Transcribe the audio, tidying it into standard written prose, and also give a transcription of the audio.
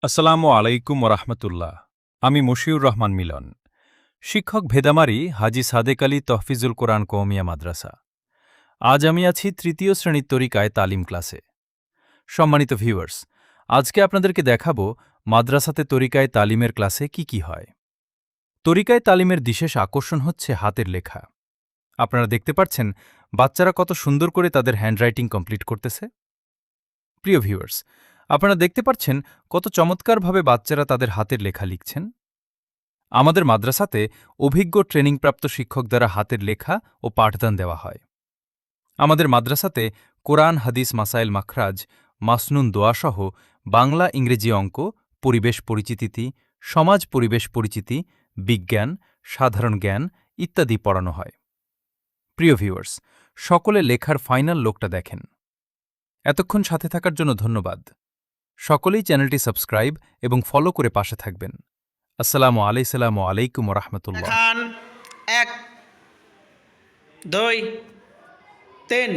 আসসালামু আলাইকুম ওরহমতুল্লাহ। আমি মশিউর রহমান মিলন, শিক্ষক ভেদামারি হাজি সাদেক আলী তহফিজুল কোরআন কওমিয়া মাদ্রাসা। আজ আমি আছি তৃতীয় শ্রেণীর তরিকায় তালিম ক্লাসে। সম্মানিত ভিউয়ার্স, আজকে আপনাদেরকে দেখাবো মাদ্রাসাতে তরিকায় তালিমের ক্লাসে কি কি হয়। তরিকায় তালিমের বিশেষ আকর্ষণ হচ্ছে হাতের লেখা। আপনারা দেখতে পাচ্ছেন বাচ্চারা কত সুন্দর করে তাদের হ্যান্ডরাইটিং কমপ্লিট করতেছে। প্রিয় ভিউয়ার্স, আপনারা দেখতে পাচ্ছেন কত চমৎকারভাবে বাচ্চারা তাদের হাতের লেখা লিখছেন। আমাদের মাদ্রাসাতে অভিজ্ঞ ট্রেনিংপ্রাপ্ত শিক্ষক দ্বারা হাতের লেখা ও পাঠদান দেওয়া হয়। আমাদের মাদ্রাসাতে কোরআন, হাদিস, মাসাইল, মাখরাজ, মাসনুন দোয়াসহ বাংলা, ইংরেজি, অঙ্ক, পরিবেশ পরিচিতি, সমাজ পরিবেশ পরিচিতি, বিজ্ঞান, সাধারণ জ্ঞান ইত্যাদি পড়ানো হয়। প্রিয় ভিউয়ার্স, সকলে লেখার ফাইনাল লোকটা দেখেন। এতক্ষণ সাথে থাকার জন্য ধন্যবাদ। সকলেই চ্যানেলটি সাবস্ক্রাইব এবং ফলো করে পাশে থাকবেন। আসসালামু আলাইকুম ওরহমতুল্লাহ। দেখান 1 2 3